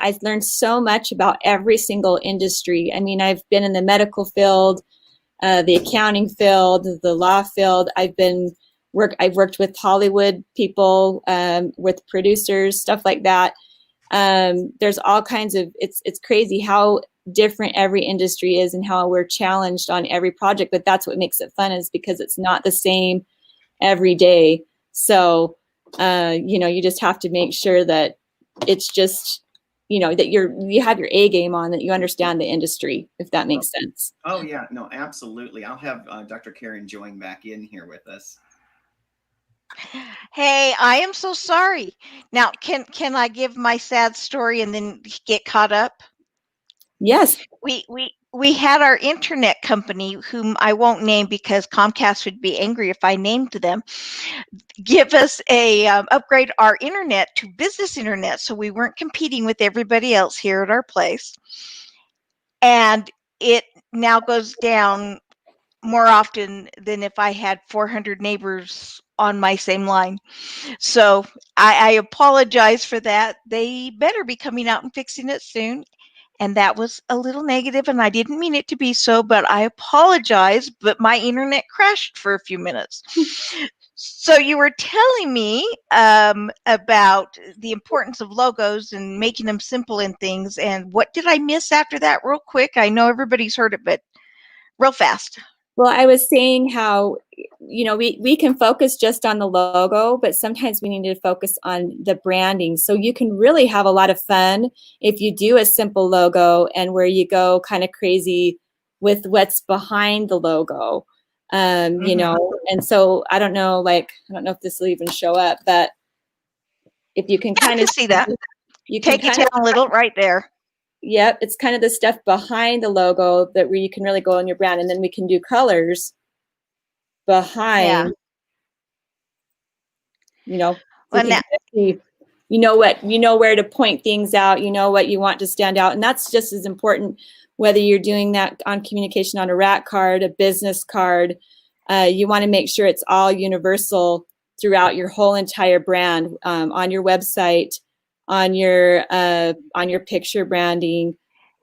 S6: I've learned so much about every single industry. I mean, I've been in the medical field, the accounting field, the law field. I've worked with Hollywood people, with producers, stuff like that. There's all kinds of, it's crazy how different every industry is and how we're challenged on every project, but that's what makes it fun, is because it's not the same every day. So, you just have to make sure that it's just, that you have your A game on, that you understand the industry, if that makes sense.
S3: Oh yeah, no, absolutely. I'll have Dr. Karen join back in here with us.
S2: Hey, I am so sorry. Now, can I give my sad story and then get caught up?
S6: Yes.
S2: We had our internet company, whom I won't name because Comcast would be angry if I named them, give us a upgrade our internet to business internet, so we weren't competing with everybody else here at our place. And it now goes down more often than if I had 400 neighbors on my same line. So I apologize for that. They better be coming out and fixing it soon. And that was a little negative, and I didn't mean it to be so, but I apologize. But my internet crashed for a few minutes. So you were telling me about the importance of logos and making them simple and things. And what did I miss after that real quick? I know everybody's heard it, but real fast.
S6: Well, I was saying how, we can focus just on the logo, but sometimes we need to focus on the branding. So you can really have a lot of fun if you do a simple logo and where you go kind of crazy with what's behind the logo. And so I don't know if this will even show up, but if you can
S2: I
S6: kind
S2: can
S6: of
S2: see that.
S6: you can
S2: Take it
S6: kind
S2: down
S6: of,
S2: a little right there.
S6: yep, it's kind of the stuff behind the logo that where you can really go on your brand. And then we can do colors behind, so
S2: Well, now,
S6: you know where to point things out, you know what you want to stand out. And that's just as important, whether you're doing that on communication on a rack card, a business card, you want to make sure it's all universal throughout your whole entire brand, on your website, on your picture branding.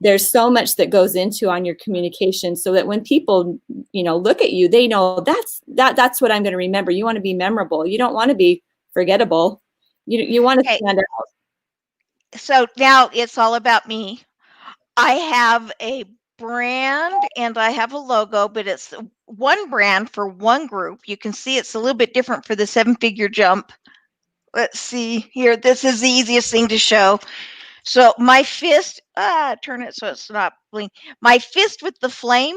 S6: There's so much that goes into on your communication, so that when people, look at you, they know that's what I'm going to remember. You want to be memorable. You don't want to be forgettable. You want to
S2: okay,
S6: stand out.
S2: so now it's all about me. I have a brand and I have a logo, but it's one brand for one group. You can see it's a little bit different for the 7-figure jump. Let's see here. This is the easiest thing to show. So my fist, turn it so it's not blinking. My fist with the flame,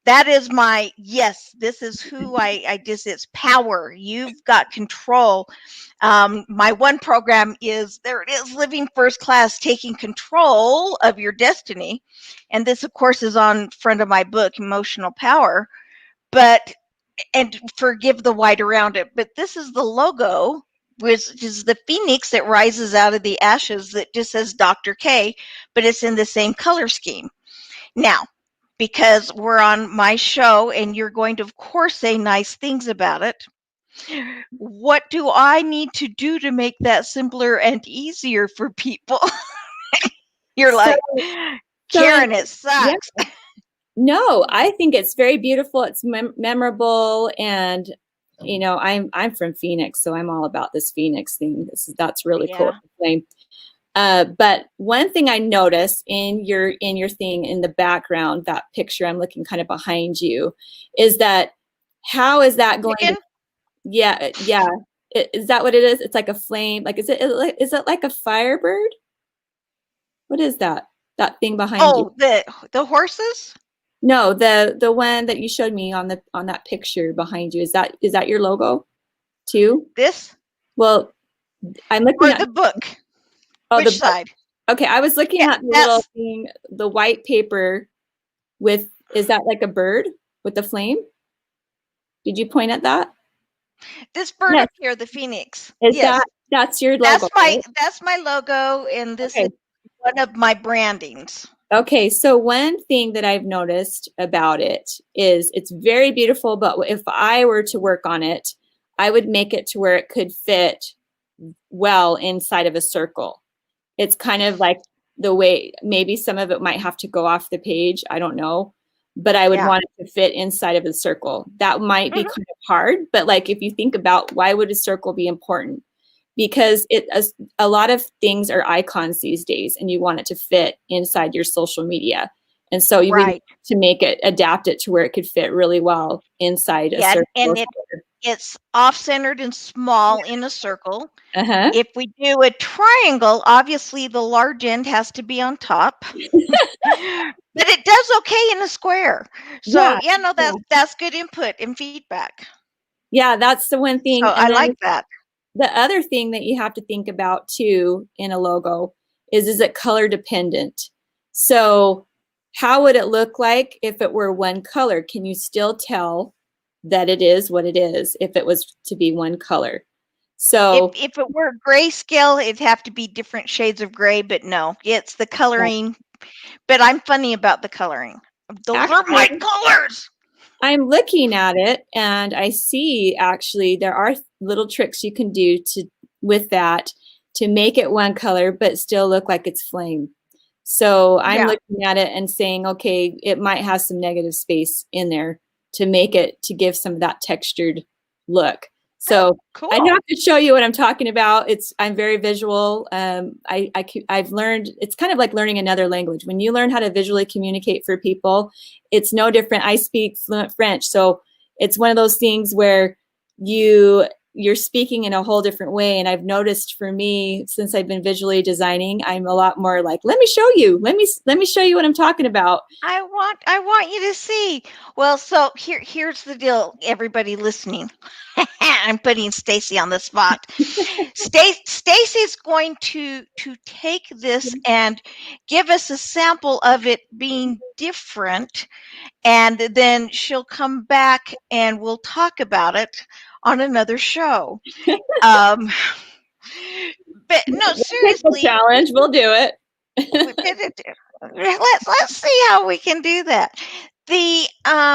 S2: that is my, yes, this is who I just, it's power. You've got control. My one program is, there it is, Living First Class, taking control of your destiny. And this, of course, is on front of my book, Emotional Power. But, and forgive the white around it, but this is the logo, which is the phoenix that rises out of the ashes that just says Dr. K, but it's in the same color scheme. Now, because we're on my show and you're going to, of course, say nice things about it, what do I need to do to make that simpler and easier for people? You're
S6: So,
S2: like, Karen, it
S6: yeah.
S2: sucks.
S6: No, I think it's very beautiful. It's memorable, and I'm from Phoenix, so I'm all about this Phoenix thing. That's really cool. But one thing I noticed in your thing in the background, that picture I'm looking kind of behind you, is that how is that going to? Yeah. Is that what it is? It's like a flame. Like, is it like a firebird? What is that? That thing behind you?
S2: Oh, the horses?
S6: No, the one that you showed me on that picture behind you. Is that your logo too?
S2: This
S6: Well, I'm looking
S2: or
S6: at
S2: the book?
S6: the
S2: Which side?
S6: Okay, I was looking
S2: Yeah,
S6: at the little thing, the white paper with, is that like a bird with the flame? Did you point at that?
S2: this bird
S6: Yes.
S2: up here, the phoenix.
S6: Is
S2: Yes,
S6: that's your logo?
S2: that's my logo, and this
S6: Okay.
S2: is one of my brandings.
S6: Okay, so one thing that I've noticed about it is it's very beautiful, but if I were to work on it, I would make it to where it could fit well inside of a circle. It's kind of like the way, maybe some of it might have to go off the page, I don't know, but I would want it to fit inside of a circle. That might be kind of hard, but like if you think about why would a circle be important? Because a lot of things are icons these days, and you want it to fit inside your social media, and so you need to make it, adapt it to where it could fit really well inside a circle.
S2: And it's off-centered and small in a circle.
S6: Uh-huh.
S2: If we do a triangle, obviously the large end has to be on top, but it does okay in a square. So that's good input and feedback.
S6: Yeah, that's the one thing.
S2: So I like that.
S6: The other thing that you have to think about too in a logo is it color dependent? So how would it look like if it were one color? Can you still tell that it is what it is if it was to be one color? So
S2: if it were grayscale, it'd have to be different shades of gray, but no, it's the coloring. But I'm funny about the coloring. Those are my colors.
S6: I'm looking at it and I see actually there are little tricks you can do with that to make it one color but still look like it's flame. So I'm looking at it and saying, okay, it might have some negative space in there to make it, to give some of that textured look. So
S2: Cool.
S6: I have to show you what I'm talking about. I'm very visual. I've learned, it's kind of like learning another language. When you learn how to visually communicate for people, it's no different. I speak fluent French. So it's one of those things where you're speaking in a whole different way. And I've noticed for me, since I've been visually designing, I'm a lot more like, let me show you, let me show you what I'm talking about.
S2: I want you to see. Well, so here's the deal, everybody listening. I'm putting Stacy on the spot. Stacy's going to take this and give us a sample of it being different, and then she'll come back and we'll talk about it on another show. But no,
S6: Take the
S2: seriously,
S6: challenge, we'll do it.
S2: let's see how we can do that. I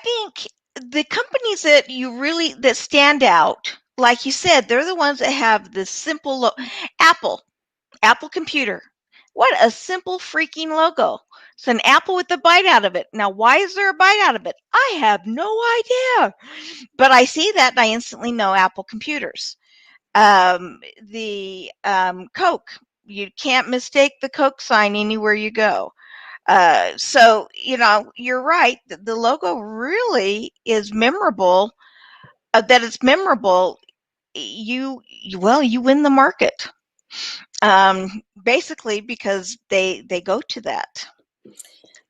S2: think the companies that stand out, like you said, they're the ones that have the simple Apple computer. What a simple freaking logo. It's an apple with a bite out of it. Now, why is there a bite out of it? I have no idea. But I see that and I instantly know Apple computers. The Coke, you can't mistake the Coke sign anywhere you go. So, you're right. The logo really is memorable. That it's memorable. You win the market. Basically because they go to that.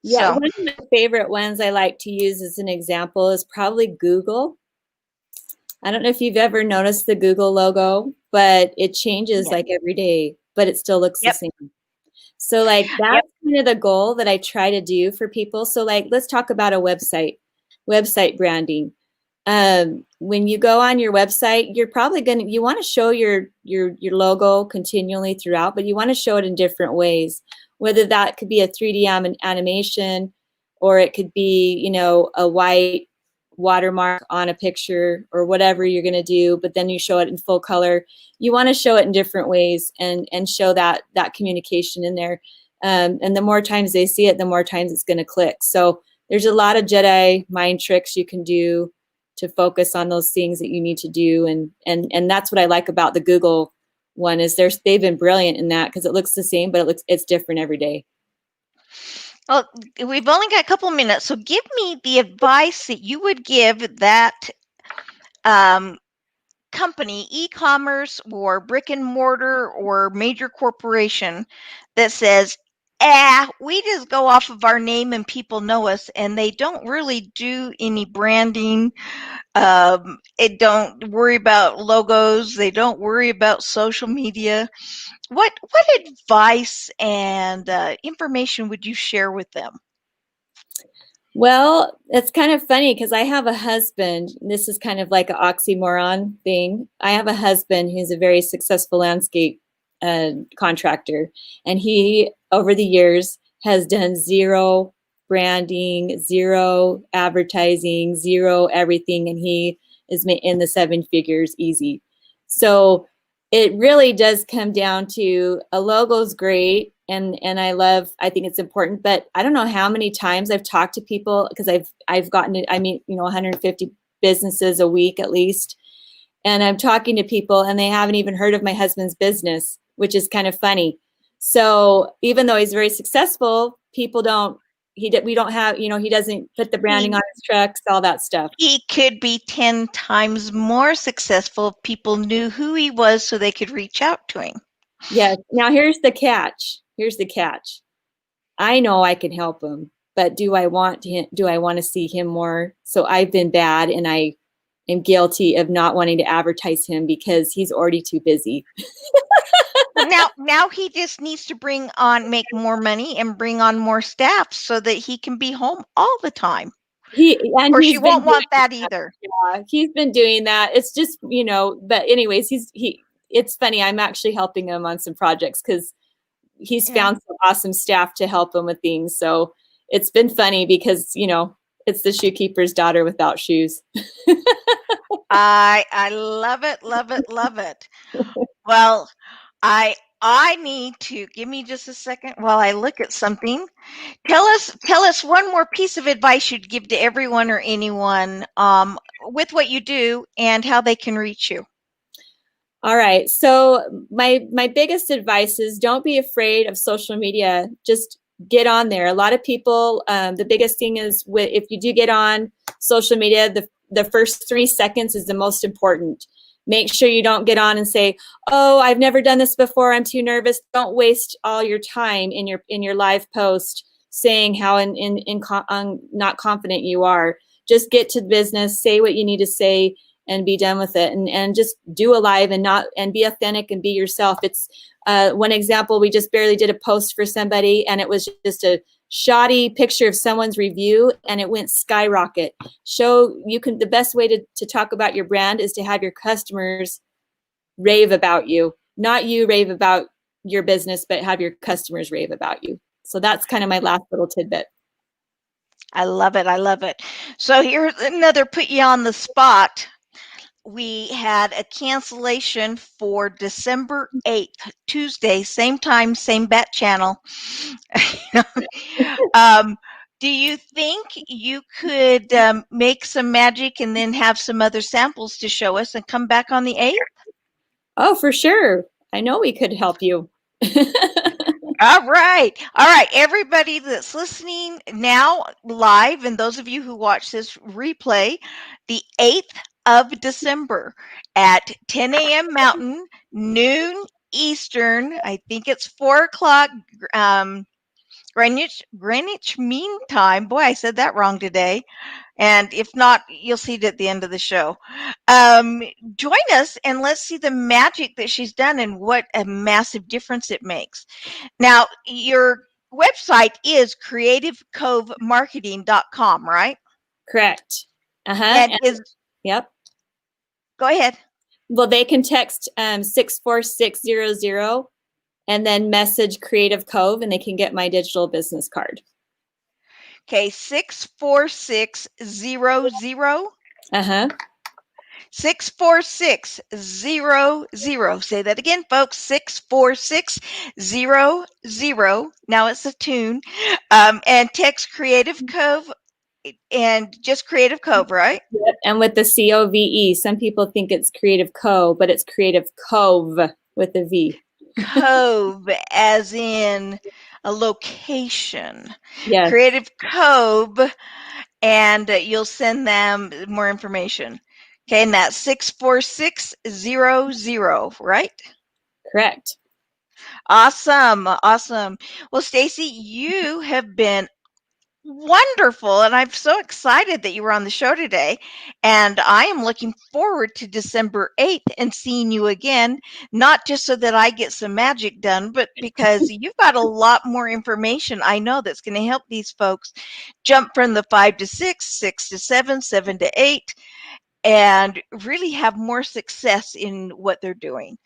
S6: Yeah,
S2: So,
S6: one of my favorite ones I like to use as an example is probably Google. I don't know if you've ever noticed the Google logo, but it changes like every day, but it still looks the same. So like that's kind of the goal that I try to do for people. So like, let's talk about a website branding. When you go on your website, you're probably you want to show your logo continually throughout, but you want to show it in different ways, whether that could be a 3D animation, or it could be, a white watermark on a picture or whatever you're going to do, but then you show it in full color. You want to show it in different ways and show that communication in there. And the more times they see it, the more times it's going to click. So there's a lot of Jedi mind tricks you can do to focus on those things that you need to do. And that's what I like about the Google one is they've been brilliant in that, because it looks the same, but it's different every day.
S2: well, we've only got a couple minutes, so give me the advice that you would give that company, e-commerce or brick and mortar or major corporation, that says, we just go off of our name and people know us, and they don't really do any branding. It don't worry about logos. They don't worry about social media. What advice and information would you share with them?
S6: Well, it's kind of funny because I have a husband. This is kind of like an oxymoron thing. I have a husband who's a very successful landscape contractor, and he, over the years, has done zero branding, zero advertising, zero everything, and he is in the 7 figures easy. So it really does come down to a logo's great. And I think it's important, but I don't know how many times I've talked to people, because I've gotten to, 150 businesses a week at least. And I'm talking to people and they haven't even heard of my husband's business, which is kind of funny. So even though he's very successful, we don't have, he doesn't put the branding on his trucks, all that stuff.
S2: He could be 10 times more successful if people knew who he was so they could reach out to him.
S6: Yeah. Now here's the catch. I know I can help him, but do I want to see him more? So I've been bad, and I am guilty of not wanting to advertise him because he's already too busy.
S2: Now he just needs to make more money and bring on more staff so that he can be home all the time. Of course, you won't want that either.
S6: Yeah, he's been doing that. It's just, but anyways, it's funny. I'm actually helping him on some projects because he's found some awesome staff to help him with things. So it's been funny because, it's the shoe keeper's daughter without shoes.
S2: I love it, love it, love it. Well, I need to give me just a second while I look at something. Tell us one more piece of advice you'd give to everyone or anyone with what you do and how they can reach you.
S6: All right. So my biggest advice is don't be afraid of social media. Just get on there. A lot of people, the biggest thing is if you do get on social media, the first 3 seconds is the most important. Make sure you don't get on and say, "Oh, I've never done this before. I'm too nervous." Don't waste all your time in your live post saying how not confident you are. Just get to business, say what you need to say, and be done with it, and just do a live and be authentic and be yourself. It's one example. We just barely did a post for somebody, and it was just a shoddy picture of someone's review, and it went skyrocket. The best way to talk about your brand is to have your customers rave about you, not you rave about your business, but have your customers rave about you. So that's kind of my last little tidbit.
S2: I love it. I love it. So here's another put you on the spot. We had a cancellation for December 8th, Tuesday, same time, same bat channel. Do you think you could make some magic and then have some other samples to show us and come back on the 8th?
S6: Oh, for sure. I know we could help you.
S2: All right. All right. Everybody that's listening now live, and those of you who watch this replay, the 8th of December at 10 a.m. Mountain, noon Eastern. I think it's 4 o'clock Greenwich Mean Time. Boy, I said that wrong today. And if not, you'll see it at the end of the show. Join us and let's see the magic that she's done and what a massive difference it makes. Now, your website is creativecovemarketing.com, right?
S6: Correct.
S2: And
S6: yep.
S2: Go ahead.
S6: Well, they can text 64600 and then message Creative Cove, and they can get my digital business card.
S2: Okay, 64600. 64600. Say that again, folks. 64600. Now it's a tune. And text Creative Cove and just Creative Cove, right?
S6: Yep. And with the COVE. Some people think it's Creative Co, but it's Creative Cove with a V.
S2: Cove, as in a location.
S6: Yes.
S2: Creative Cove, and you'll send them more information. Okay, and that's 64600, right?
S6: Correct.
S2: Awesome. Awesome. Well, Stacy, you have been wonderful, and I'm so excited that you were on the show today. And I am looking forward to December 8th and seeing you again, not just so that I get some magic done, but because you've got a lot more information I know that's going to help these folks jump from the 5 to 6, 6 to 7, 7 to 8, and really have more success in what they're doing.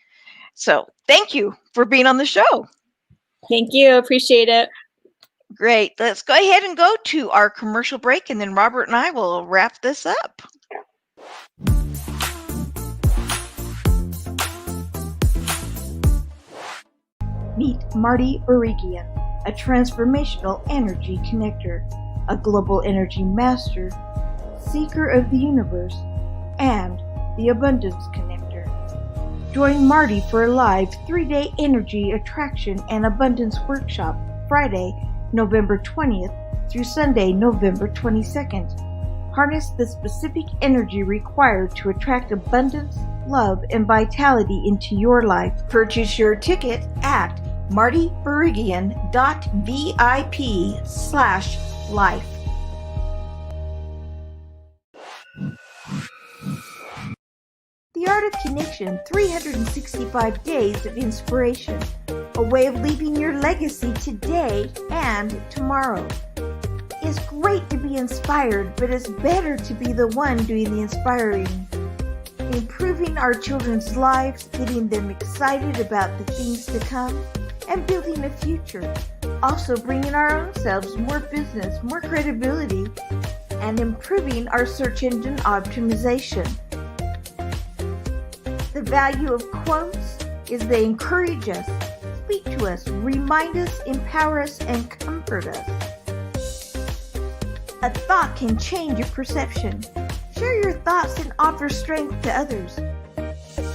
S2: So thank you for being on the show.
S6: Thank you. Appreciate it.
S2: Great. Let's go ahead and go to our commercial break, and then Robert and I will wrap this up.
S7: Meet Marty Barigian, a transformational energy connector, a global energy master, seeker of the universe, and the abundance connector. Join Marty for a live 3-day energy attraction and abundance workshop Friday, November 20th through Sunday, November 22nd. Harness the specific energy required to attract abundance, love, and vitality into your life. Purchase your ticket at martybarigian.vip/life. The Art of Connection, 365 Days of Inspiration. A way of leaving your legacy today and tomorrow. It's great to be inspired, but it's better to be the one doing the inspiring. Improving our children's lives, getting them excited about the things to come, and building a future. Also bringing our own selves more business, more credibility, and improving our search engine optimization. The value of quotes, is they encourage us, speak to us, remind us, empower us, and comfort us. A thought can change your perception. Share your thoughts and offer strength to others.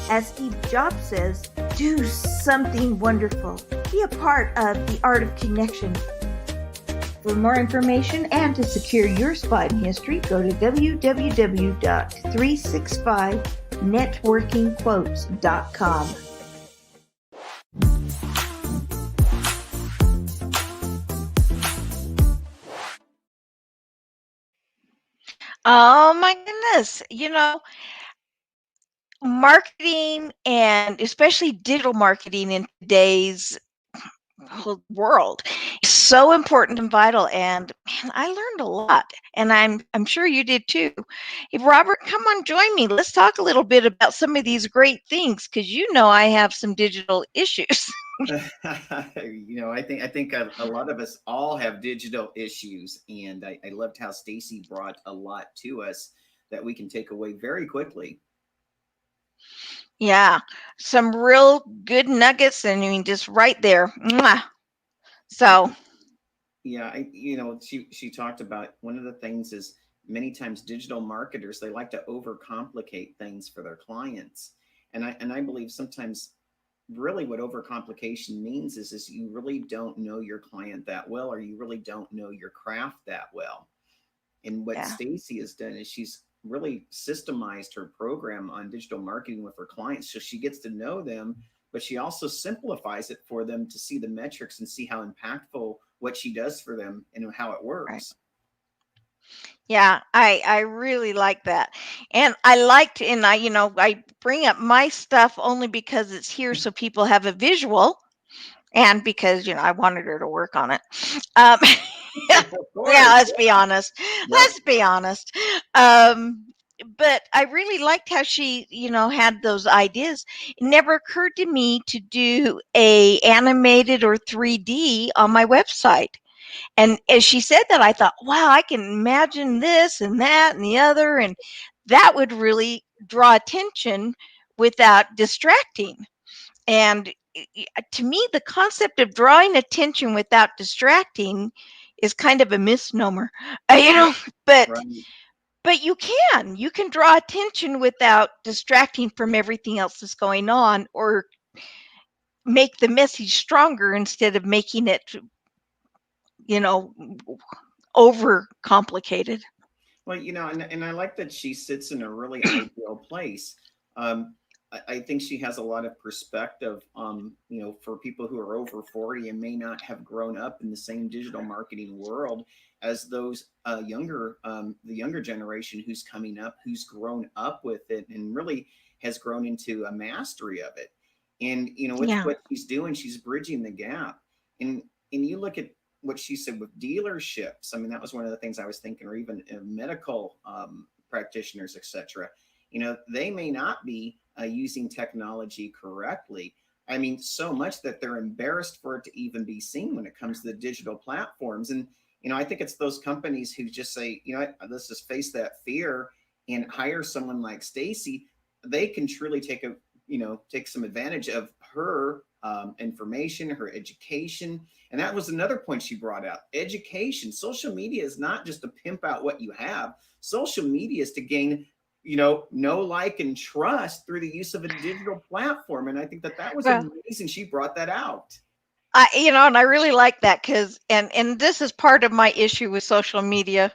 S7: As Steve Jobs says, do something wonderful. Be a part of the art of connection. For more information and to secure your spot in history, go to www.365networkingquotes.com.
S2: Oh my goodness. Marketing, and especially digital marketing in today's whole world, is so important and vital. And man, I learned a lot, and I'm sure you did too. Hey, Robert, come on, join me. Let's talk a little bit about some of these great things, because I have some digital issues.
S3: I think a lot of us all have digital issues, and I loved how Stacy brought a lot to us that we can take away very quickly.
S2: Yeah, some real good nuggets, and I mean, just right there. Mwah. So,
S3: Yeah, she talked about one of the things is many times digital marketers, they like to overcomplicate things for their clients. And I believe sometimes really what overcomplication means is you really don't know your client that well, or you really don't know your craft that well. And what
S2: yeah.
S3: Stacy has done is she's really systemized her program on digital marketing with her clients, so she gets to know them, but she also simplifies it for them to see the metrics and see how impactful what she does for them and how it works.
S2: Right. Yeah, I really like that. And I bring up my stuff only because it's here so people have a visual, and because, I wanted her to work on it. Um, yeah,
S3: Of course.
S2: let's be honest.
S3: Yep.
S2: Let's be honest. But I really liked how she, had those ideas. It never occurred to me to do a animated or 3D on my website. And as she said that, I thought, wow, I can imagine this and that and the other, and that would really draw attention without distracting. And to me, the concept of drawing attention without distracting is kind of a misnomer, but
S3: Right.
S2: but you can draw attention without distracting from everything else that's going on, or make the message stronger instead of making it, you know, over complicated.
S3: Well, and I like that she sits in a really ideal place. I think she has a lot of perspective, for people who are over 40 and may not have grown up in the same digital marketing world as those the younger generation who's coming up, who's grown up with it and really has grown into a mastery of it. And, with
S2: Yeah.
S3: what she's doing, she's bridging the gap. And you look at what she said with dealerships. I mean, that was one of the things I was thinking, or even medical practitioners, etc. They may not be using technology correctly. I mean, so much that they're embarrassed for it to even be seen when it comes to the digital platforms. And, I think it's those companies who just say, let's just face that fear and hire someone like Stacy. They can truly take some advantage of her information, her education. And that was another point she brought out. Education. Social media is not just to pimp out what you have. Social media is to gain, know, like, and trust through the use of a digital platform. And I think that was
S2: Well,
S3: amazing. She brought that out.
S2: and I really like that, because, and this is part of my issue with social media,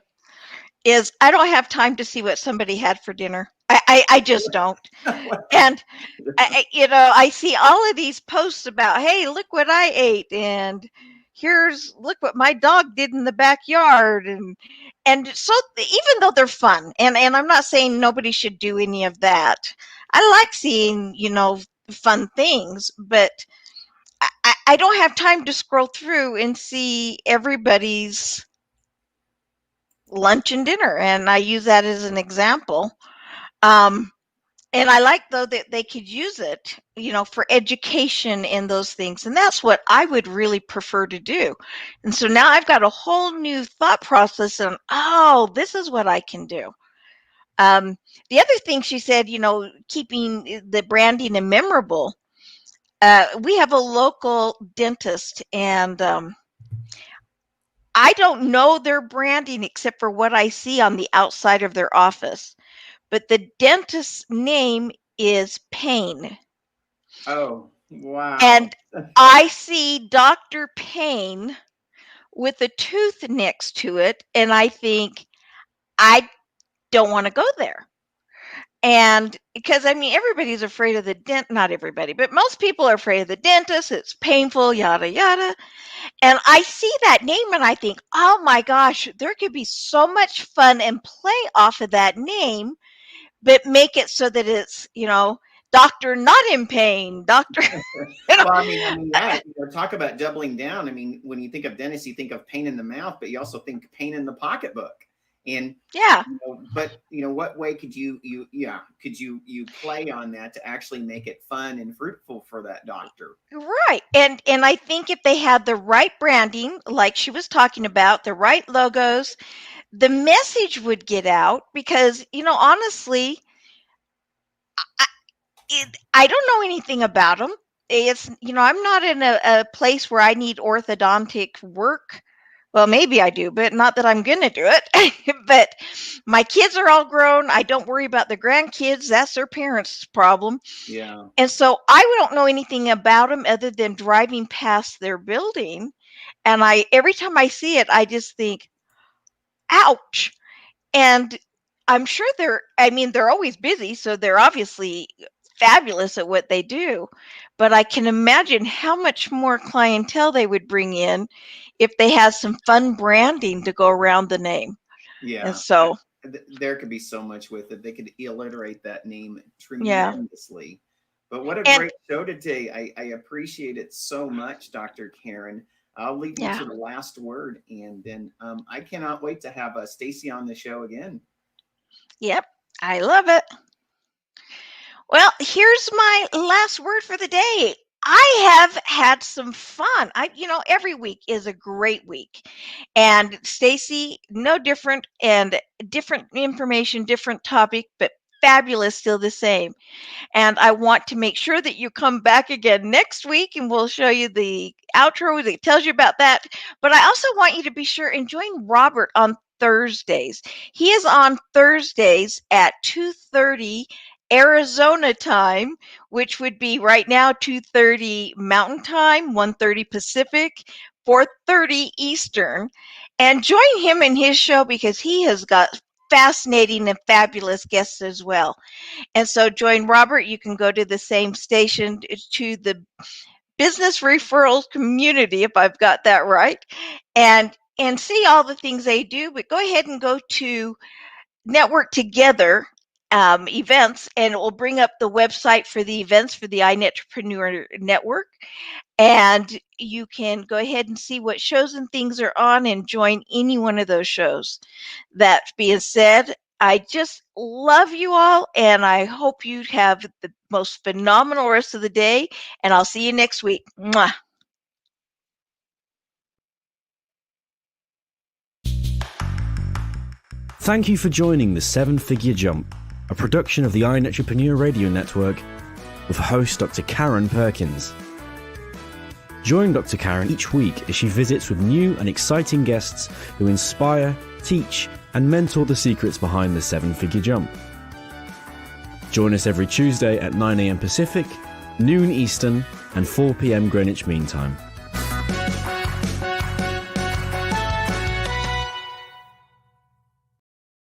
S2: is I don't have time to see what somebody had for dinner. I just don't. And I see all of these posts about, hey, look what I ate, and look what my dog did in the backyard, and so even though they're fun, and I'm not saying nobody should do any of that. I like seeing, fun things, but I don't have time to scroll through and see everybody's lunch and dinner, and I use that as an example. Um, and I like, though, that they could use it, for education and those things. And that's what I would really prefer to do. And so now I've got a whole new thought process on, oh, this is what I can do. The other thing she said, keeping the branding and memorable. we have a local dentist, and I don't know their branding except for what I see on the outside of their office. But the dentist's name is Payne.
S3: Oh, wow.
S2: And I see Dr. Payne with a tooth next to it, and I think, I don't want to go there. And because I mean, everybody's afraid of the not everybody, but most people are afraid of the dentist. It's painful, yada, yada. And I see that name and I think, oh my gosh, there could be so much fun and play off of that name, but make it so that it's, doctor not in pain, doctor.
S3: Well, yeah, talk about doubling down. I mean, when you think of dentist, you think of pain in the mouth, but you also think pain in the pocketbook. And
S2: yeah,
S3: but what way could you play on that to actually make it fun and fruitful for that doctor?
S2: Right. And I think if they had the right branding, like she was talking about, the right logos, the message would get out because, honestly, I don't know anything about them. It's, I'm not in a place where I need orthodontic work. Well, maybe I do, but not that I'm going to do it. But my kids are all grown. I don't worry about the grandkids. That's their parents' problem.
S3: Yeah.
S2: And so I don't know anything about them other than driving past their building. And every time I see it, I just think, ouch. And I'm sure they're always busy. So they're obviously fabulous at what they do. But I can imagine how much more clientele they would bring in if they had some fun branding to go around the name.
S3: Yeah.
S2: And so
S3: there could be so much with it. They could alliterate that name tremendously. Yeah. But what a great show today. I appreciate it so much, Dr. Karen. I'll leave you to the last word. And then I cannot wait to have Stacy on the show again.
S2: Yep. I love it. Well, here's my last word for the day. I have had some fun. Every week is a great week. And Stacy, no different, and different information, different topic, but fabulous, still the same. And I want to make sure that you come back again next week and we'll show you the outro that tells you about that. But I also want you to be sure and join Robert on Thursdays. He is on Thursdays at 2:30 Arizona time, which would be right now 2:30 Mountain Time, 1:30 Pacific, 4:30 Eastern. And join him in his show because he has got fascinating and fabulous guests as well. And so join Robert. You can go to the same station, to the business referrals community, if I've got that right, and see all the things they do. But go ahead and go to Network Together events, and it will bring up the website for the events for the iNetrepreneur Network. And you can go ahead and see what shows and things are on and join any one of those shows. That being said, I just love you all, and I hope you have the most phenomenal rest of the day, and I'll see you next week. Mwah.
S1: Thank you for joining the 7-Figure Jump, a production of the iNetrepreneur Radio Network with host Dr. Karen Perkins. Join Dr. Karen each week as she visits with new and exciting guests who inspire, teach, and mentor the secrets behind the 7-Figure Jump. Join us every Tuesday at 9 a.m. Pacific, noon Eastern, and 4 p.m. Greenwich Mean Time.